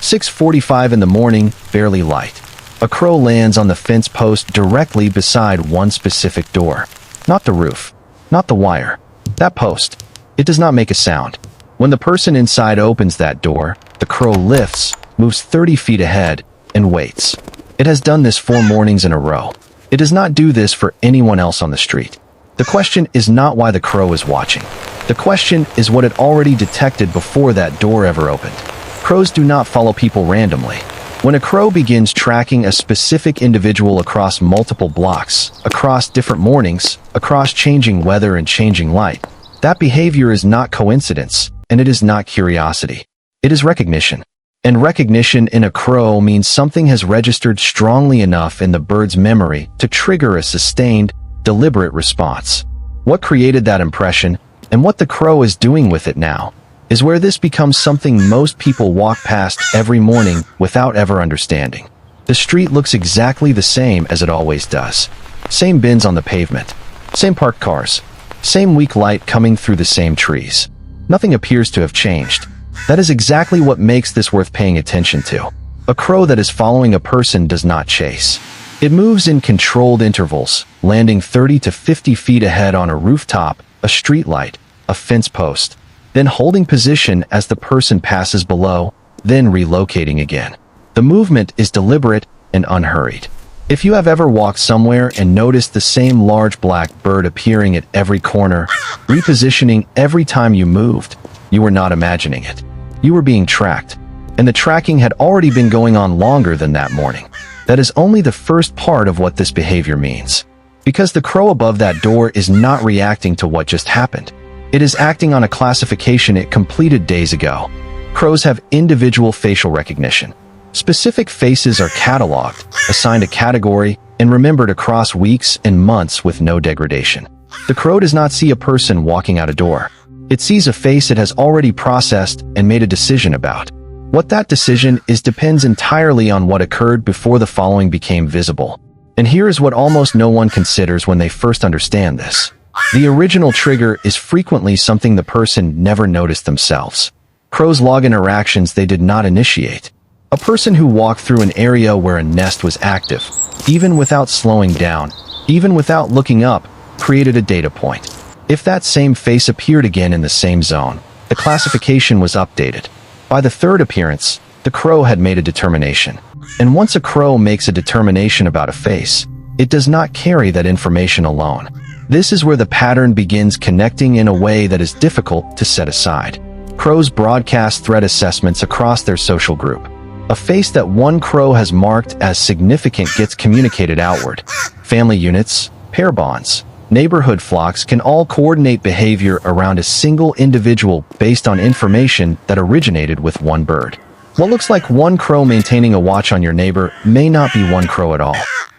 6:45 in the morning, barely light. A crow lands on the fence post directly beside one specific door. Not the roof. Not the wire. That post. It does not make a sound. When the person inside opens that door, the crow lifts, moves 30 feet ahead, and waits. It has done this 4 mornings in a row. It does not do this for anyone else on the street. The question is not why the crow is watching. The question is what it already detected before that door ever opened. Crows do not follow people randomly. When a crow begins tracking a specific individual across multiple blocks, across different mornings, across changing weather and changing light, that behavior is not coincidence, and it is not curiosity. It is recognition. And recognition in a crow means something has registered strongly enough in the bird's memory to trigger a sustained, deliberate response. What created that impression, and what the crow is doing with it now, is where this becomes something most people walk past every morning without ever understanding. The street looks exactly the same as it always does. Same bins on the pavement. Same parked cars. Same weak light coming through the same trees. Nothing appears to have changed. That is exactly what makes this worth paying attention to. A crow that is following a person does not chase. It moves in controlled intervals, landing 30 to 50 feet ahead on a rooftop, a streetlight, a fence post, then holding position as the person passes below, then relocating again. The movement is deliberate and unhurried. If you have ever walked somewhere and noticed the same large black bird appearing at every corner, repositioning every time you moved, you were not imagining it. You were being tracked, and the tracking had already been going on longer than that morning. That is only the first part of what this behavior means. Because the crow above that door is not reacting to what just happened. It is acting on a classification it completed days ago. Crows have individual facial recognition. Specific faces are catalogued, assigned a category, and remembered across weeks and months with no degradation. The crow does not see a person walking out a door. It sees a face it has already processed and made a decision about. What that decision is depends entirely on what occurred before the following became visible. And here is what almost no one considers when they first understand this. The original trigger is frequently something the person never noticed themselves. Crows log interactions they did not initiate. A person who walked through an area where a nest was active, even without slowing down, even without looking up, created a data point. If that same face appeared again in the same zone, the classification was updated. By the third appearance, the crow had made a determination. And once a crow makes a determination about a face, it does not carry that information alone. This is where the pattern begins connecting in a way that is difficult to set aside. Crows broadcast threat assessments across their social group. A face that one crow has marked as significant gets communicated outward. Family units, pair bonds, neighborhood flocks can all coordinate behavior around a single individual based on information that originated with one bird. What looks like one crow maintaining a watch on your neighbor may not be one crow at all.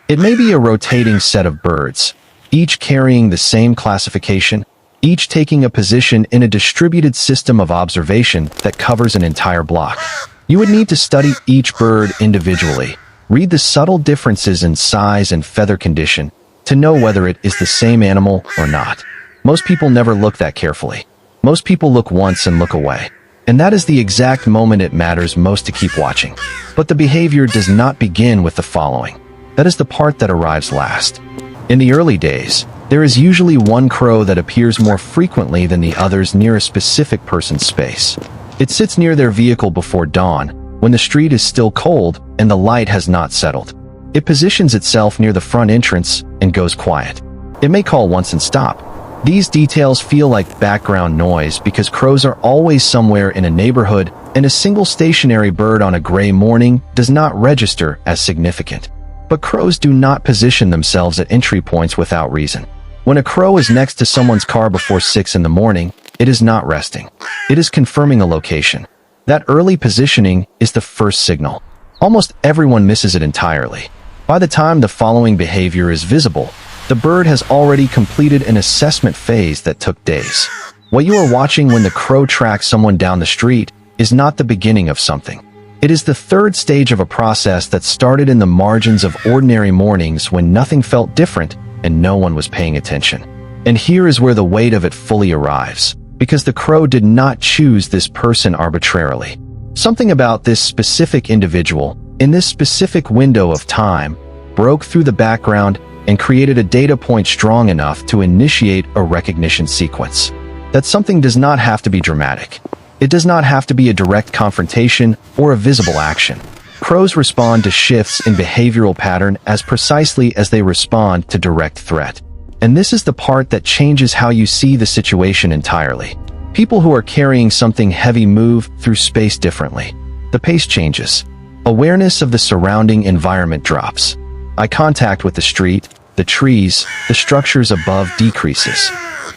It may be a rotating set of birds, each carrying the same classification, each taking a position in a distributed system of observation that covers an entire block. You would need to study each bird individually, read the subtle differences in size and feather condition, to know whether it is the same animal or not. Most people never look that carefully. Most people look once and look away. And that is the exact moment it matters most to keep watching. But the behavior does not begin with the following. That is the part that arrives last. In the early days, there is usually one crow that appears more frequently than the others near a specific person's space. It sits near their vehicle before dawn, when the street is still cold and the light has not settled. It positions itself near the front entrance and goes quiet. It may call once and stop. These details feel like background noise because crows are always somewhere in a neighborhood, and a single stationary bird on a gray morning does not register as significant. But crows do not position themselves at entry points without reason. When a crow is next to someone's car before 6 in the morning, it is not resting. It is confirming a location. That early positioning is the first signal. Almost everyone misses it entirely. By the time the following behavior is visible, the bird has already completed an assessment phase that took days. What you are watching when the crow tracks someone down the street is not the beginning of something. It is the third stage of a process that started in the margins of ordinary mornings when nothing felt different and no one was paying attention. And here is where the weight of it fully arrives, because the crow did not choose this person arbitrarily. Something about this specific individual, in this specific window of time, broke through the background and created a data point strong enough to initiate a recognition sequence. That something does not have to be dramatic. It does not have to be a direct confrontation or a visible action. Crows respond to shifts in behavioral pattern as precisely as they respond to direct threat. And this is the part that changes how you see the situation entirely. People who are carrying something heavy move through space differently. The pace changes. Awareness of the surrounding environment drops. Eye contact with the street, the trees, the structures above decreases.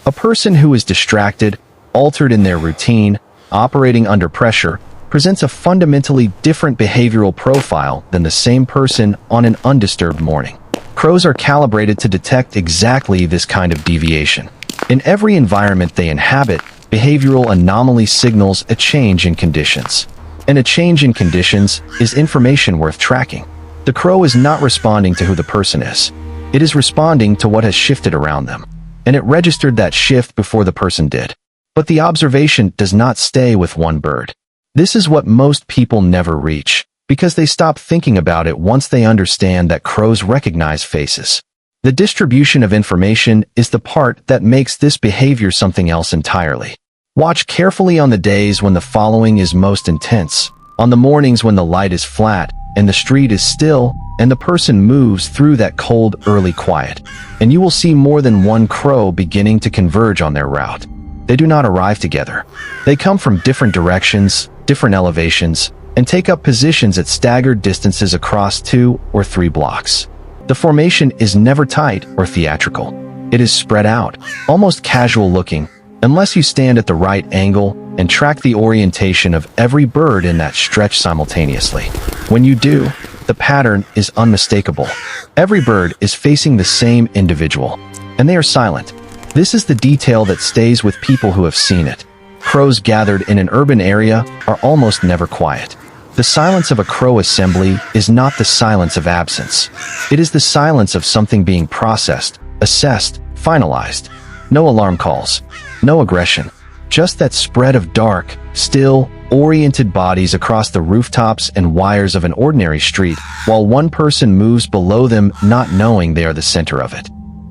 A person who is distracted, altered in their routine, operating under pressure, presents a fundamentally different behavioral profile than the same person on an undisturbed morning. Crows are calibrated to detect exactly this kind of deviation. In every environment they inhabit, behavioral anomaly signals a change in conditions. And a change in conditions is information worth tracking. The crow is not responding to who the person is. It is responding to what has shifted around them. And it registered that shift before the person did. But the observation does not stay with one bird. This is what most people never reach, because they stop thinking about it once they understand that crows recognize faces. The distribution of information is the part that makes this behavior something else entirely. Watch carefully on the days when the following is most intense, on the mornings when the light is flat and the street is still and the person moves through that cold early quiet, and you will see more than one crow beginning to converge on their route. They do not arrive together. They come from different directions, different elevations, and take up positions at staggered distances across 2 or 3 blocks. The formation is never tight or theatrical. It is spread out, almost casual looking, unless you stand at the right angle and track the orientation of every bird in that stretch simultaneously. When you do, the pattern is unmistakable. Every bird is facing the same individual, and they are silent. This is the detail that stays with people who have seen it. Crows gathered in an urban area are almost never quiet. The silence of a crow assembly is not the silence of absence. It is the silence of something being processed, assessed, finalized. No alarm calls, no aggression, just that spread of dark, still, oriented bodies across the rooftops and wires of an ordinary street, while one person moves below them not knowing they are the center of it.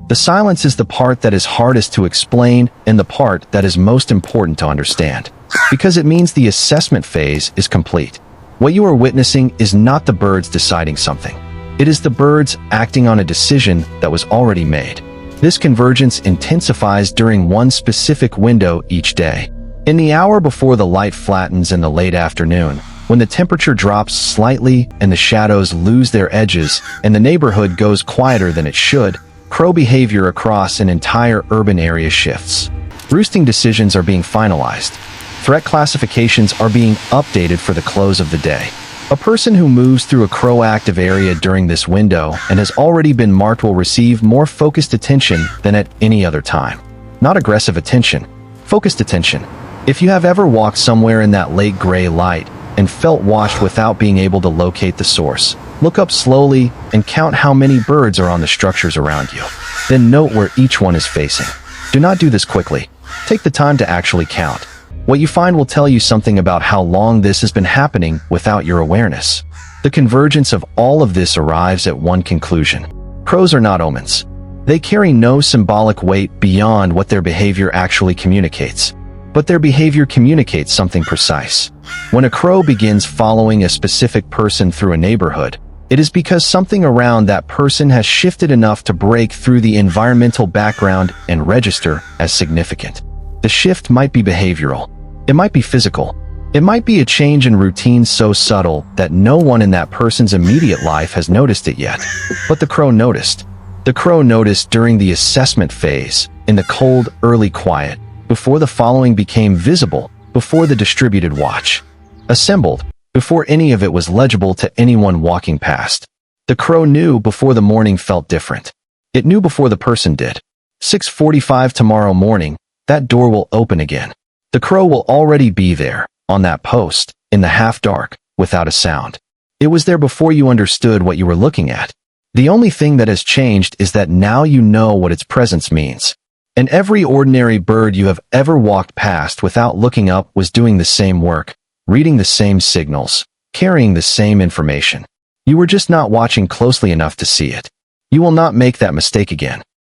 The silence is the part that is hardest to explain and the part that is most important to understand, because it means the assessment phase is complete. What you are witnessing is not the birds deciding something. It is the birds acting on a decision that was already made. This convergence intensifies during one specific window each day. In the hour before the light flattens in the late afternoon, when the temperature drops slightly and the shadows lose their edges and the neighborhood goes quieter than it should, crow behavior across an entire urban area shifts. Roosting decisions are being finalized. Threat classifications are being updated for the close of the day. A person who moves through a crow-active area during this window and has already been marked will receive more focused attention than at any other time. Not aggressive attention, focused attention. If you have ever walked somewhere in that late gray light and felt washed without being able to locate the source, look up slowly and count how many birds are on the structures around you. Then note where each one is facing. Do not do this quickly. Take the time to actually count. What you find will tell you something about how long this has been happening without your awareness. The convergence of all of this arrives at one conclusion. Crows are not omens. They carry no symbolic weight beyond what their behavior actually communicates. But their behavior communicates something precise. When a crow begins following a specific person through a neighborhood, it is because something around that person has shifted enough to break through the environmental background and register as significant. The shift might be behavioral. It might be physical. It might be a change in routine so subtle that no one in that person's immediate life has noticed it yet. But the crow noticed. The crow noticed during the assessment phase, in the cold, early quiet, before the following became visible, before the distributed watch. Assembled, before any of it was legible to anyone walking past. The crow knew before the morning felt different. It knew before the person did. 6:45 tomorrow morning, that door will open again. The crow will already be there, on that post, in the half-dark, without a sound. It was there before you understood what you were looking at. The only thing that has changed is that now you know what its presence means. And every ordinary bird you have ever walked past without looking up was doing the same work, reading the same signals, carrying the same information. You were just not watching closely enough to see it. You will not make that mistake again.